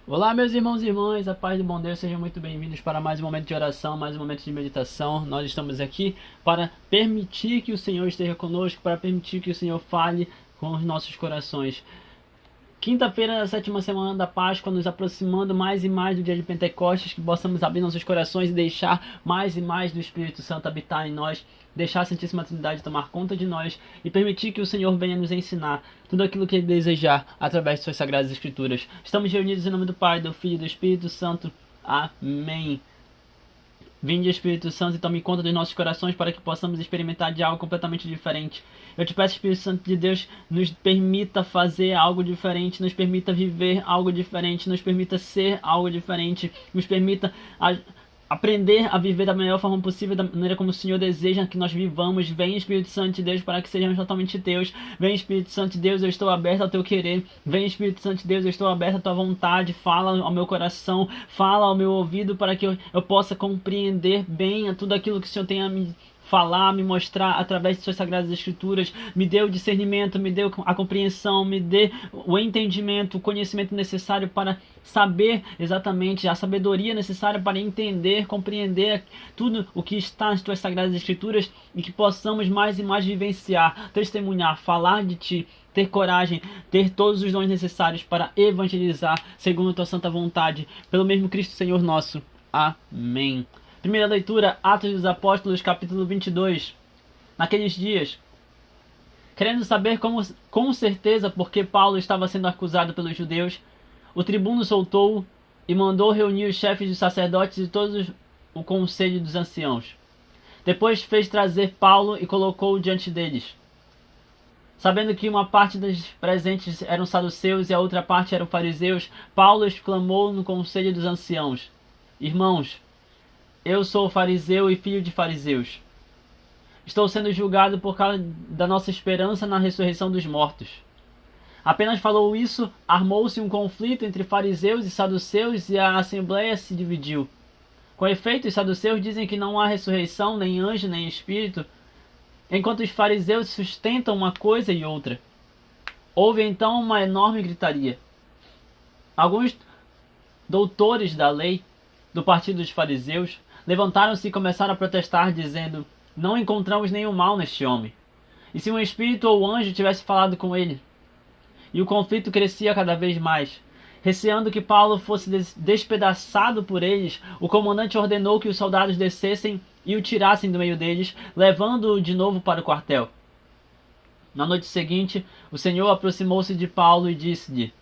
Olá, meus irmãos e irmãs, a paz do bom Deus, sejam muito bem-vindos para mais um momento de oração, mais um momento de meditação. Nós estamos aqui para permitir que o Senhor esteja conosco, para permitir que o Senhor fale com os nossos corações. Quinta-feira da sétima semana da Páscoa, nos aproximando mais e mais do dia de Pentecostes, que possamos abrir nossos corações e deixar mais e mais do Espírito Santo habitar em nós, deixar a Santíssima Trindade tomar conta de nós e permitir que o Senhor venha nos ensinar tudo aquilo que Ele desejar através de suas Sagradas Escrituras. Estamos reunidos em nome do Pai, do Filho e do Espírito Santo. Amém. Vinde, Espírito Santo, e tome conta dos nossos corações para que possamos experimentar de algo completamente diferente. Eu te peço, Espírito Santo de Deus, nos permita fazer algo diferente, nos permita viver algo diferente, nos permita ser algo diferente, nos permita aprender a viver da melhor forma possível, da maneira como o Senhor deseja que nós vivamos. Vem, Espírito Santo de Deus, para que sejamos totalmente teus. Vem, Espírito Santo de Deus, eu estou aberto ao teu querer. Vem, Espírito Santo de Deus, eu estou aberto à tua vontade. Fala ao meu coração, fala ao meu ouvido, para que eu possa compreender bem tudo aquilo que o Senhor tem a me falar, me mostrar através de suas Sagradas Escrituras. Me dê o discernimento, me dê a compreensão, me dê o entendimento, o conhecimento necessário para saber exatamente, a sabedoria necessária para entender, compreender tudo o que está nas tuas Sagradas Escrituras e que possamos mais e mais vivenciar, testemunhar, falar de ti, ter coragem, ter todos os dons necessários para evangelizar segundo a tua santa vontade, pelo mesmo Cristo Senhor nosso. Amém. Primeira leitura, Atos dos Apóstolos, capítulo 22. Naqueles dias, querendo saber com certeza por que Paulo estava sendo acusado pelos judeus, o tribuno soltou-o e mandou reunir os chefes dos sacerdotes e o conselho dos anciãos. Depois fez trazer Paulo e colocou-o diante deles. Sabendo que uma parte dos presentes eram saduceus e a outra parte eram fariseus, Paulo exclamou no conselho dos anciãos: Irmãos, eu sou fariseu e filho de fariseus. Estou sendo julgado por causa da nossa esperança na ressurreição dos mortos. Apenas falou isso, armou-se um conflito entre fariseus e saduceus e a assembleia se dividiu. Com efeito, os saduceus dizem que não há ressurreição, nem anjo, nem espírito, enquanto os fariseus sustentam uma coisa e outra. Houve então uma enorme gritaria. Alguns doutores da lei, do partido dos fariseus, levantaram-se e começaram a protestar, dizendo: Não encontramos nenhum mal neste homem. E se um espírito ou anjo tivesse falado com ele? E o conflito crescia cada vez mais. Receando que Paulo fosse despedaçado por eles, o comandante ordenou que os soldados descessem e o tirassem do meio deles, levando-o de novo para o quartel. Na noite seguinte, o Senhor aproximou-se de Paulo e disse-lhe: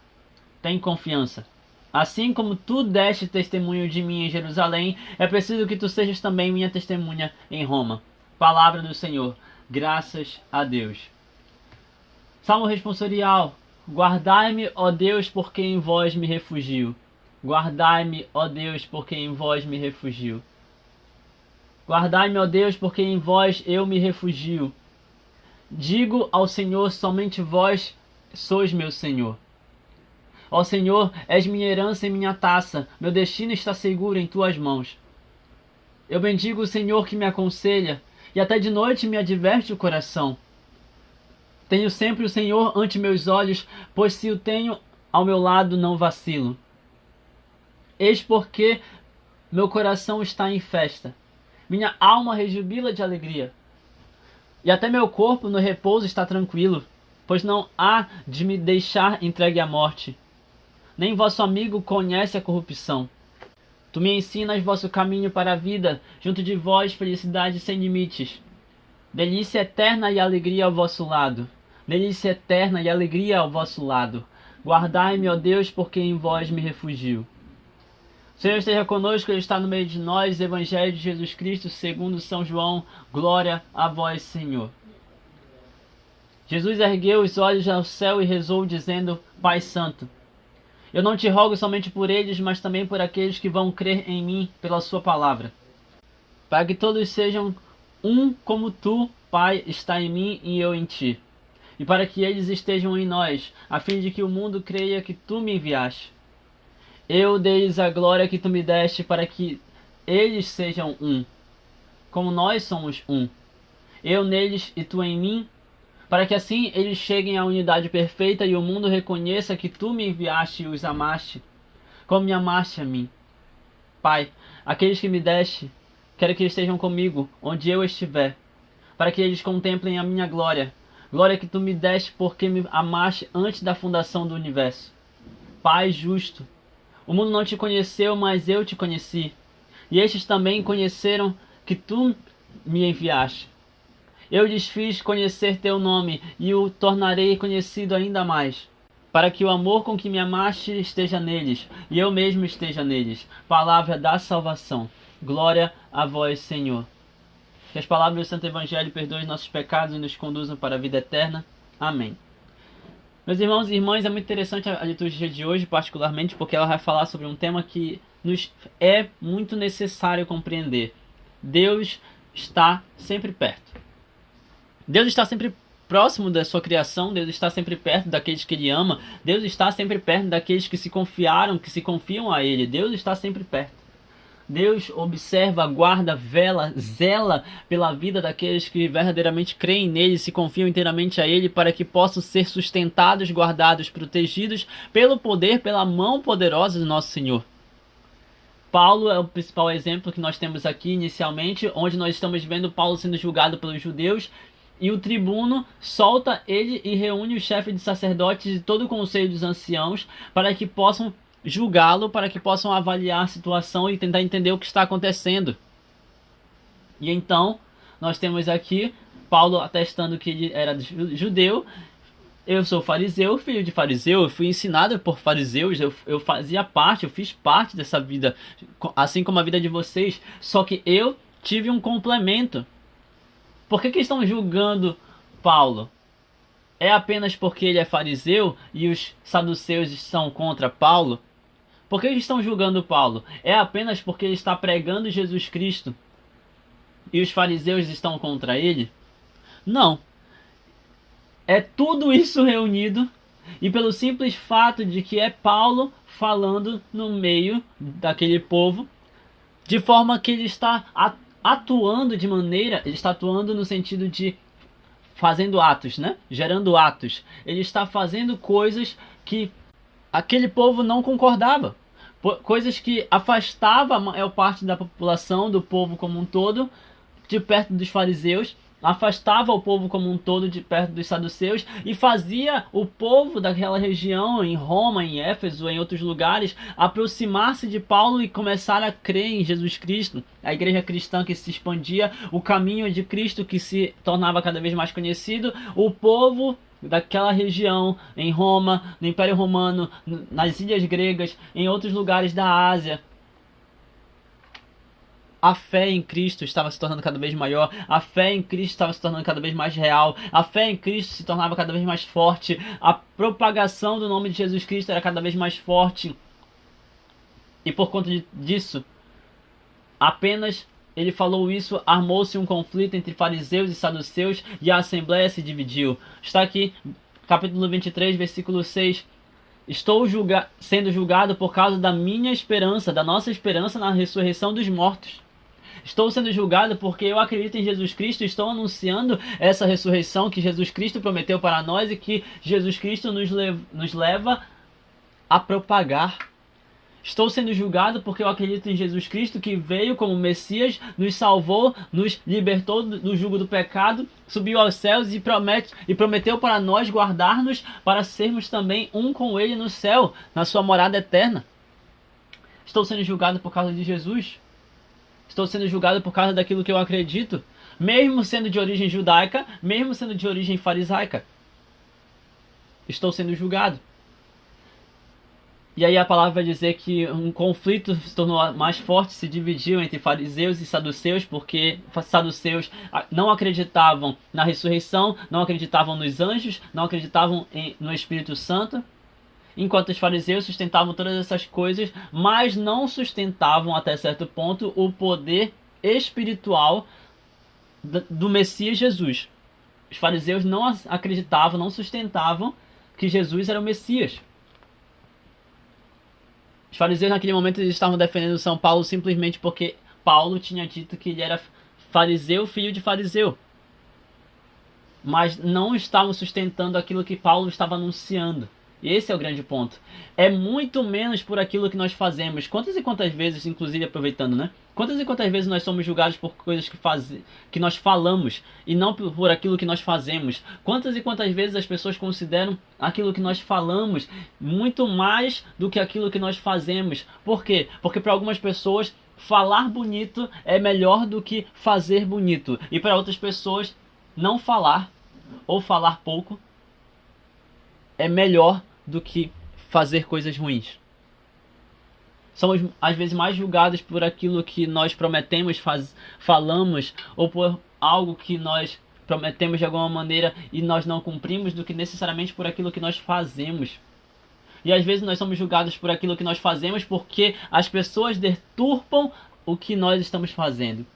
Tem confiança. Assim como tu deste testemunho de mim em Jerusalém, é preciso que tu sejas também minha testemunha em Roma. Palavra do Senhor. Graças a Deus. Salmo responsorial. Guardai-me, ó Deus, porque em vós me refugio. Guardai-me, ó Deus, porque em vós me refugio. Guardai-me, ó Deus, porque em vós eu me refugio. Digo ao Senhor, somente vós sois meu Senhor. Ó Senhor, és minha herança e minha taça, meu destino está seguro em tuas mãos. Eu bendigo o Senhor que me aconselha, e até de noite me adverte o coração. Tenho sempre o Senhor ante meus olhos, pois se o tenho ao meu lado não vacilo. Eis porque meu coração está em festa, minha alma rejubila de alegria. E até meu corpo no repouso está tranquilo, pois não há de me deixar entregue à morte. Nem vosso amigo conhece a corrupção. Tu me ensinas vosso caminho para a vida, junto de vós felicidade sem limites. Delícia eterna e alegria ao vosso lado. Delícia eterna e alegria ao vosso lado. Guardai-me, ó Deus, porque em vós me refugio. O Senhor esteja conosco, Ele está no meio de nós. Evangelho de Jesus Cristo, segundo São João. Glória a vós, Senhor. Jesus ergueu os olhos ao céu e rezou, dizendo: Pai Santo, eu não te rogo somente por eles, mas também por aqueles que vão crer em mim pela sua palavra, para que todos sejam um como tu, Pai, está em mim e eu em ti, e para que eles estejam em nós, a fim de que o mundo creia que tu me enviaste. Eu dei-lhes a glória que tu me deste, para que eles sejam um, como nós somos um, eu neles e tu em mim, para que assim eles cheguem à unidade perfeita e o mundo reconheça que tu me enviaste e os amaste, como me amaste a mim. Pai, aqueles que me deste, quero que estejam comigo, onde eu estiver, para que eles contemplem a minha glória, glória que tu me deste porque me amaste antes da fundação do universo. Pai justo, o mundo não te conheceu, mas eu te conheci, e estes também conheceram que tu me enviaste. Eu lhes fiz conhecer teu nome, e o tornarei conhecido ainda mais, para que o amor com que me amaste esteja neles, e eu mesmo esteja neles. Palavra da salvação. Glória a vós, Senhor. Que as palavras do Santo Evangelho perdoem nossos pecados e nos conduzam para a vida eterna. Amém. Meus irmãos e irmãs, é muito interessante a liturgia de hoje, particularmente, porque ela vai falar sobre um tema que nos é muito necessário compreender. Deus está sempre perto. Deus está sempre próximo da sua criação, Deus está sempre perto daqueles que Ele ama, Deus está sempre perto daqueles que se confiaram, que se confiam a Ele, Deus está sempre perto. Deus observa, guarda, vela, zela pela vida daqueles que verdadeiramente creem nele, se confiam inteiramente a Ele, para que possam ser sustentados, guardados, protegidos pelo poder, pela mão poderosa do nosso Senhor. Paulo é o principal exemplo que nós temos aqui inicialmente, onde nós estamos vendo Paulo sendo julgado pelos judeus, e o tribuno solta ele e reúne o chefe de sacerdotes e todo o conselho dos anciãos para que possam julgá-lo, para que possam avaliar a situação e tentar entender o que está acontecendo. E então, nós temos aqui Paulo atestando que ele era judeu. Eu sou fariseu, filho de fariseu, eu fui ensinado por fariseus, eu fazia parte, eu fiz parte dessa vida, assim como a vida de vocês, só que eu tive um complemento. Por que estão julgando Paulo? É apenas porque ele é fariseu e os saduceus estão contra Paulo? Por que estão julgando Paulo? É apenas porque ele está pregando Jesus Cristo e os fariseus estão contra ele? Não. É tudo isso reunido e pelo simples fato de que é Paulo falando no meio daquele povo, de forma que ele está atuando de maneira, ele está atuando no sentido de fazendo atos, né? Gerando atos. Ele está fazendo coisas que aquele povo não concordava. Coisas que afastavam a maior parte da população, do povo como um todo, de perto dos fariseus, afastava o povo como um todo de perto dos saduceus e fazia o povo daquela região, em Roma, em Éfeso, em outros lugares, aproximar-se de Paulo e começar a crer em Jesus Cristo. A igreja cristã que se expandia, o caminho de Cristo que se tornava cada vez mais conhecido, o povo daquela região, em Roma, no Império Romano, nas ilhas gregas, em outros lugares da Ásia. A fé em Cristo estava se tornando cada vez maior, a fé em Cristo estava se tornando cada vez mais real, a fé em Cristo se tornava cada vez mais forte, a propagação do nome de Jesus Cristo era cada vez mais forte. E por conta disso, apenas ele falou isso, armou-se um conflito entre fariseus e saduceus e a assembleia se dividiu. Está aqui, capítulo 23, versículo 6. Estou sendo julgado por causa da minha esperança, da nossa esperança na ressurreição dos mortos. Estou sendo julgado porque eu acredito em Jesus Cristo e estou anunciando essa ressurreição que Jesus Cristo prometeu para nós e que Jesus Cristo nos leva a propagar. Estou sendo julgado porque eu acredito em Jesus Cristo que veio como Messias, nos salvou, nos libertou do jugo do pecado, subiu aos céus e prometeu para nós guardar-nos para sermos também um com Ele no céu, na sua morada eterna. Estou sendo julgado por causa de Jesus. Estou sendo julgado por causa daquilo que eu acredito, mesmo sendo de origem judaica, mesmo sendo de origem farisaica. Estou sendo julgado. E aí a palavra vai dizer que um conflito se tornou mais forte, se dividiu entre fariseus e saduceus, porque saduceus não acreditavam na ressurreição, não acreditavam nos anjos, não acreditavam no Espírito Santo, enquanto os fariseus sustentavam todas essas coisas, mas não sustentavam até certo ponto o poder espiritual do Messias Jesus. Os fariseus não acreditavam, não sustentavam que Jesus era o Messias. Os fariseus naquele momento eles estavam defendendo São Paulo simplesmente porque Paulo tinha dito que ele era fariseu, filho de fariseu. Mas não estavam sustentando aquilo que Paulo estava anunciando. Esse é o grande ponto. É muito menos por aquilo que nós fazemos. Quantas e quantas vezes, inclusive aproveitando, né? Quantas e quantas vezes nós somos julgados por coisas que nós falamos e não por aquilo que nós fazemos? Quantas e quantas vezes as pessoas consideram aquilo que nós falamos muito mais do que aquilo que nós fazemos? Por quê? Porque para algumas pessoas falar bonito é melhor do que fazer bonito. E para outras pessoas não falar ou falar pouco é melhor do que fazer coisas ruins. Somos às vezes mais julgados por aquilo que nós prometemos, falamos, ou por algo que nós prometemos de alguma maneira e nós não cumprimos, do que necessariamente por aquilo que nós fazemos. E às vezes nós somos julgados por aquilo que nós fazemos porque as pessoas deturpam o que nós estamos fazendo.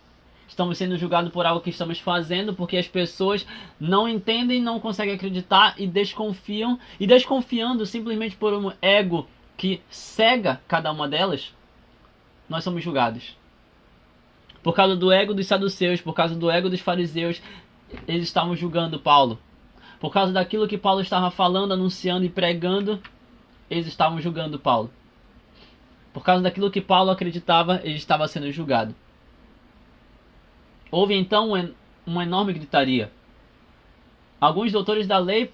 Estamos sendo julgados por algo que estamos fazendo porque as pessoas não entendem, não conseguem acreditar e desconfiam. E desconfiando simplesmente por um ego que cega cada uma delas, nós somos julgados. Por causa do ego dos saduceus, por causa do ego dos fariseus, eles estavam julgando Paulo. Por causa daquilo que Paulo estava falando, anunciando e pregando, eles estavam julgando Paulo. Por causa daquilo que Paulo acreditava, ele estava sendo julgado. Houve então uma enorme gritaria. Alguns doutores da lei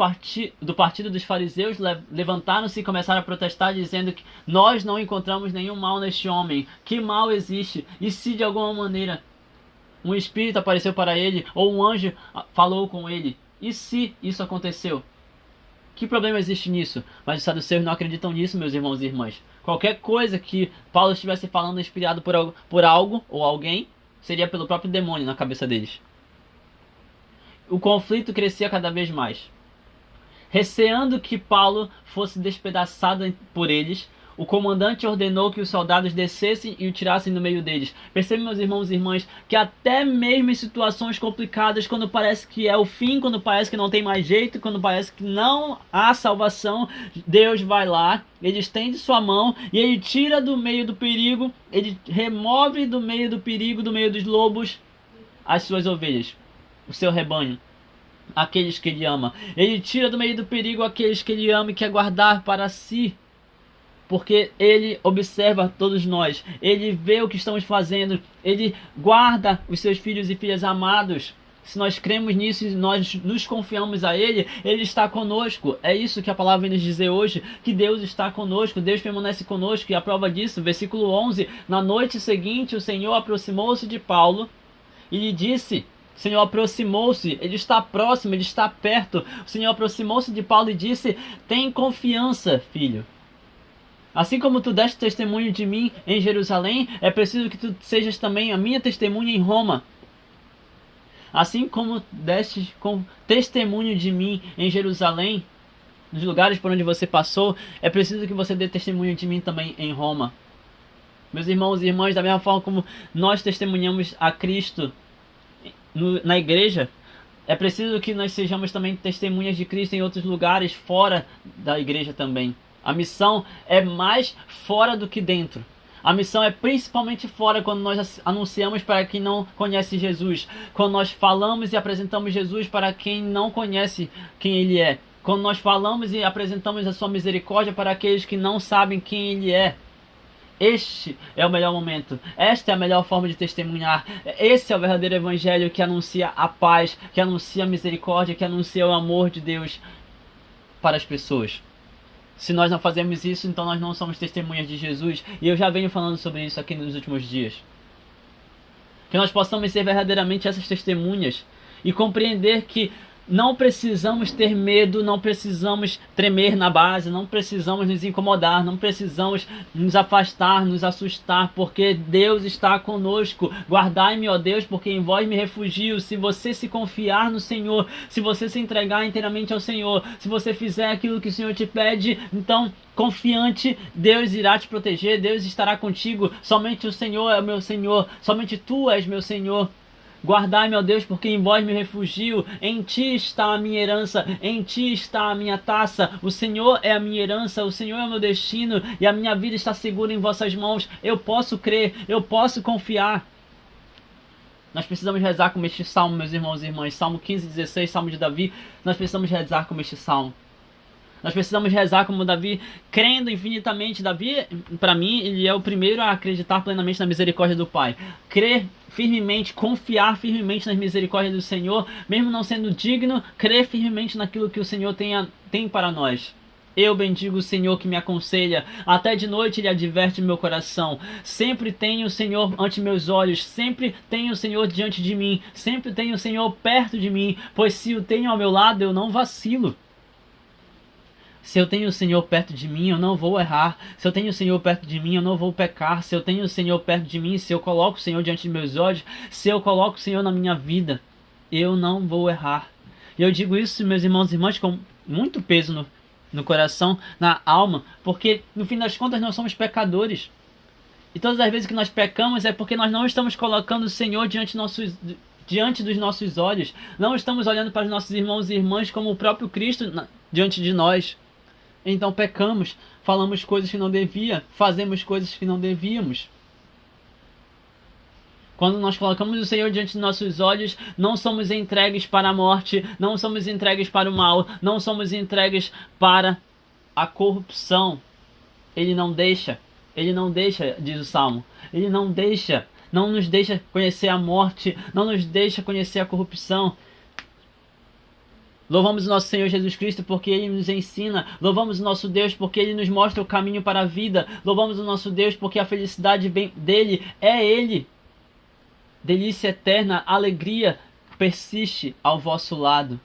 do partido dos fariseus levantaram-se e começaram a protestar, dizendo que nós não encontramos nenhum mal neste homem. Que mal existe? E se de alguma maneira um espírito apareceu para ele, ou um anjo falou com ele? E se isso aconteceu? Que problema existe nisso? Mas os saduceus não acreditam nisso, meus irmãos e irmãs. Qualquer coisa que Paulo estivesse falando inspirado por algo ou alguém, seria pelo próprio demônio na cabeça deles. O conflito crescia cada vez mais. Receando que Paulo fosse despedaçado por eles, o comandante ordenou que os soldados descessem e o tirassem do meio deles. Percebem, meus irmãos e irmãs, que até mesmo em situações complicadas, quando parece que é o fim, quando parece que não tem mais jeito, quando parece que não há salvação, Deus vai lá, ele estende sua mão e ele tira do meio do perigo, ele remove do meio do perigo, do meio dos lobos, as suas ovelhas, o seu rebanho, aqueles que ele ama. Ele tira do meio do perigo aqueles que ele ama e quer guardar para si. Porque ele observa todos nós, ele vê o que estamos fazendo, ele guarda os seus filhos e filhas amados. Se nós cremos nisso e nós nos confiamos a ele, ele está conosco. É isso que a palavra vem nos dizer hoje, que Deus está conosco, Deus permanece conosco. E a prova disso, versículo 11, na noite seguinte o Senhor aproximou-se de Paulo e lhe disse... O Senhor aproximou-se, ele está próximo, ele está perto. O Senhor aproximou-se de Paulo e disse, tem confiança, filho. Assim como tu deste testemunho de mim em Jerusalém, é preciso que tu sejas também a minha testemunha em Roma. Assim como deste testemunho de mim em Jerusalém, nos lugares por onde você passou, é preciso que você dê testemunho de mim também em Roma. Meus irmãos e irmãs, da mesma forma como nós testemunhamos a Cristo na igreja, é preciso que nós sejamos também testemunhas de Cristo em outros lugares fora da igreja também. A missão é mais fora do que dentro. A missão é principalmente fora, quando nós anunciamos para quem não conhece Jesus. Quando nós falamos e apresentamos Jesus para quem não conhece quem Ele é. Quando nós falamos e apresentamos a sua misericórdia para aqueles que não sabem quem Ele é. Este é o melhor momento. Esta é a melhor forma de testemunhar. Esse é o verdadeiro evangelho que anuncia a paz, que anuncia a misericórdia, que anuncia o amor de Deus para as pessoas. Se nós não fazemos isso, então nós não somos testemunhas de Jesus. E eu já venho falando sobre isso aqui nos últimos dias. Que nós possamos ser verdadeiramente essas testemunhas e compreender que não precisamos ter medo, não precisamos tremer na base, não precisamos nos incomodar, não precisamos nos afastar, nos assustar, porque Deus está conosco. Guardai-me, ó Deus, porque em vós me refugio. Se você se confiar no Senhor, se você se entregar inteiramente ao Senhor, se você fizer aquilo que o Senhor te pede, então, confiante, Deus irá te proteger, Deus estará contigo. Somente o Senhor é o meu Senhor, somente Tu és meu Senhor. Guardai-me, ó Deus, porque em vós me refugio. Em Ti está a minha herança, em Ti está a minha taça. O Senhor é a minha herança, o Senhor é o meu destino, e a minha vida está segura em vossas mãos. Eu posso crer, eu posso confiar. Nós precisamos rezar como este salmo, meus irmãos e irmãs. Salmo 15, 16, salmo de Davi. Nós precisamos rezar como este salmo. Nós precisamos rezar como Davi, crendo infinitamente. Davi, para mim, ele é o primeiro a acreditar plenamente na misericórdia do Pai. Crer firmemente, confiar firmemente nas misericórdias do Senhor, mesmo não sendo digno, crer firmemente naquilo que o Senhor tem para nós. Eu bendigo o Senhor que me aconselha, até de noite ele adverte meu coração. Sempre tenho o Senhor ante meus olhos, sempre tenho o Senhor diante de mim, sempre tenho o Senhor perto de mim, pois se o tenho ao meu lado eu não vacilo. Se eu tenho o Senhor perto de mim, eu não vou errar. Se eu tenho o Senhor perto de mim, eu não vou pecar. Se eu tenho o Senhor perto de mim, se eu coloco o Senhor diante de meus olhos, se eu coloco o Senhor na minha vida, eu não vou errar. E eu digo isso, meus irmãos e irmãs, com muito peso no coração, na alma, porque no fim das contas nós somos pecadores. E todas as vezes que nós pecamos é porque nós não estamos colocando o Senhor diante dos nossos olhos. Não estamos olhando para os nossos irmãos e irmãs como o próprio Cristo diante de nós. Então pecamos, falamos coisas que não devia, fazemos coisas que não devíamos. Quando nós colocamos o Senhor diante de nossos olhos, não somos entregues para a morte, não somos entregues para o mal, não somos entregues para a corrupção. Ele não deixa, diz o Salmo, ele não nos deixa conhecer a morte, não nos deixa conhecer a corrupção. Louvamos o nosso Senhor Jesus Cristo porque Ele nos ensina. Louvamos o nosso Deus porque Ele nos mostra o caminho para a vida. Louvamos o nosso Deus porque a felicidade dele é Ele. Delícia eterna, alegria persiste ao vosso lado.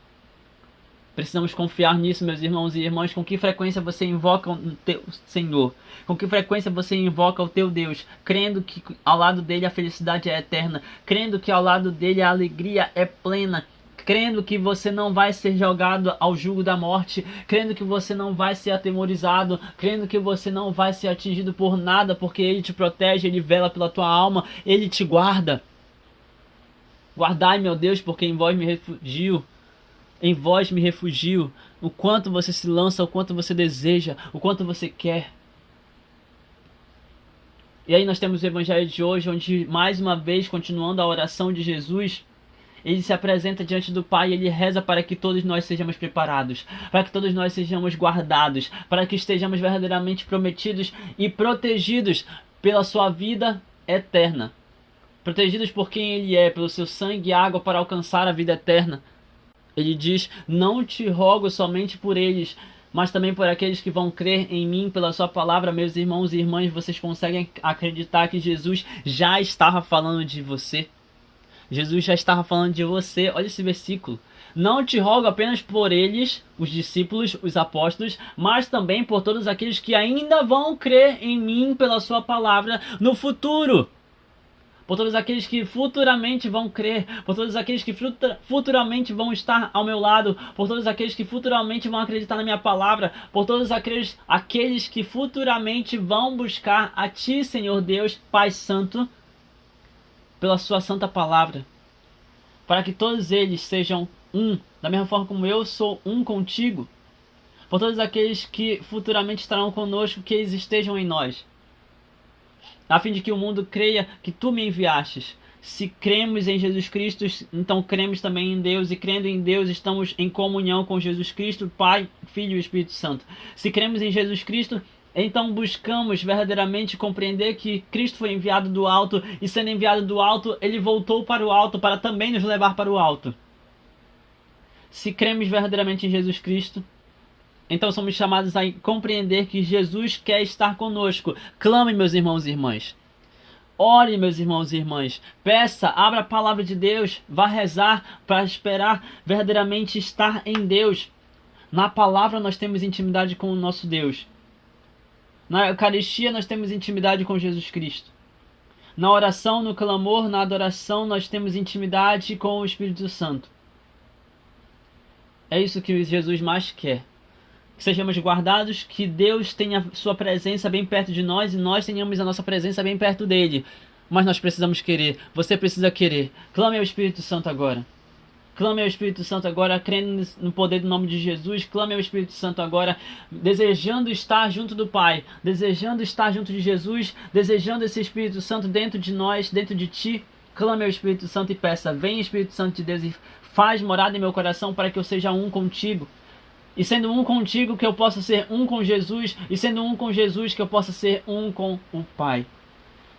Precisamos confiar nisso, meus irmãos e irmãs. Com que frequência você invoca o teu Senhor? Com que frequência você invoca o teu Deus? Crendo que ao lado dele a felicidade é eterna. Crendo que ao lado dele a alegria é plena. Crendo que você não vai ser jogado ao jugo da morte, crendo que você não vai ser atemorizado, crendo que você não vai ser atingido por nada, porque Ele te protege, Ele vela pela tua alma, Ele te guarda. Guardai, meu Deus, porque em vós me refugio, o quanto você se lança, o quanto você deseja, o quanto você quer. E aí nós temos o Evangelho de hoje, onde mais uma vez, continuando a oração de Jesus, ele se apresenta diante do Pai e ele reza para que todos nós sejamos preparados, para que todos nós sejamos guardados, para que estejamos verdadeiramente prometidos e protegidos pela sua vida eterna. Protegidos por quem Ele é, pelo seu sangue e água para alcançar a vida eterna. Ele diz, não te rogo somente por eles, mas também por aqueles que vão crer em mim pela sua palavra. Meus irmãos e irmãs, vocês conseguem acreditar que Jesus já estava falando de você? Jesus já estava falando de você. Olha esse versículo. Não te rogo apenas por eles, os discípulos, os apóstolos, mas também por todos aqueles que ainda vão crer em mim pela sua palavra no futuro. Por todos aqueles que futuramente vão crer, por todos aqueles que futuramente vão estar ao meu lado, por todos aqueles que futuramente vão acreditar na minha palavra, por todos aqueles que futuramente vão buscar a Ti, Senhor Deus, Pai Santo, pela sua santa palavra, para que todos eles sejam um, da mesma forma como eu sou um contigo, por todos aqueles que futuramente estarão conosco, que eles estejam em nós, a fim de que o mundo creia que Tu me enviastes. Se cremos em Jesus Cristo, então cremos também em Deus, e crendo em Deus estamos em comunhão com Jesus Cristo, Pai, Filho e Espírito Santo. Se cremos em Jesus Cristo, então buscamos verdadeiramente compreender que Cristo foi enviado do alto, e sendo enviado do alto, Ele voltou para o alto para também nos levar para o alto. Se cremos verdadeiramente em Jesus Cristo, então somos chamados a compreender que Jesus quer estar conosco. Clame, meus irmãos e irmãs. Ore, meus irmãos e irmãs. Peça, abra a palavra de Deus. Vá rezar para esperar verdadeiramente estar em Deus. Na palavra nós temos intimidade com o nosso Deus. Na Eucaristia nós temos intimidade com Jesus Cristo. Na oração, no clamor, na adoração nós temos intimidade com o Espírito Santo. É isso que Jesus mais quer. Que sejamos guardados, que Deus tenha sua presença bem perto de nós e nós tenhamos a nossa presença bem perto dele. Mas nós precisamos querer. Você precisa querer. Clame ao Espírito Santo agora. Clame ao Espírito Santo agora, crendo no poder do nome de Jesus. Clame ao Espírito Santo agora, desejando estar junto do Pai, desejando estar junto de Jesus, desejando esse Espírito Santo dentro de nós, dentro de ti. Clame ao Espírito Santo e peça, vem Espírito Santo de Deus e faz morada em meu coração para que eu seja um contigo. E sendo um contigo, que eu possa ser um com Jesus. E sendo um com Jesus, que eu possa ser um com o Pai.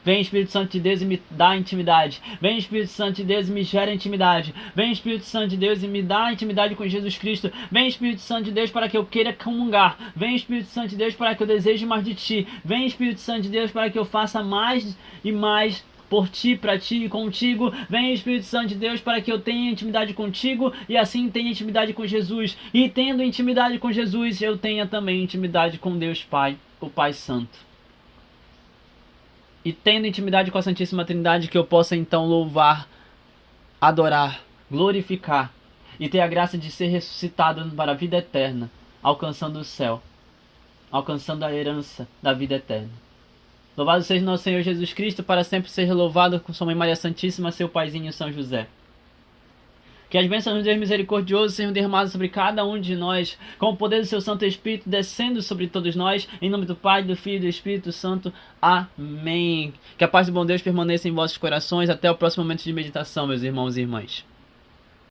Vem, Espírito Santo de Deus, e me dá intimidade. Vem, Espírito Santo de Deus, e me gera intimidade. Vem, Espírito Santo de Deus, e me dá intimidade com Jesus Cristo. Vem, Espírito Santo de Deus, para que eu queira comungar. Vem, Espírito Santo de Deus, para que eu deseje mais de Ti. Vem, Espírito Santo de Deus, para que eu faça mais e mais por Ti, para Ti e contigo. Vem, Espírito Santo de Deus, para que eu tenha intimidade contigo e assim tenha intimidade com Jesus. E tendo intimidade com Jesus, eu tenha também intimidade com Deus Pai, o Pai Santo. E tendo intimidade com a Santíssima Trindade, que eu possa então louvar, adorar, glorificar e ter a graça de ser ressuscitado para a vida eterna, alcançando o céu, alcançando a herança da vida eterna. Louvado seja nosso Senhor Jesus Cristo, para sempre ser louvado com sua Mãe Maria Santíssima, seu Paizinho São José. Que as bênçãos do Deus misericordioso sejam derramadas sobre cada um de nós, com o poder do seu Santo Espírito descendo sobre todos nós, em nome do Pai, do Filho e do Espírito Santo. Amém. Que a paz do bom Deus permaneça em vossos corações. Até o próximo momento de meditação, meus irmãos e irmãs.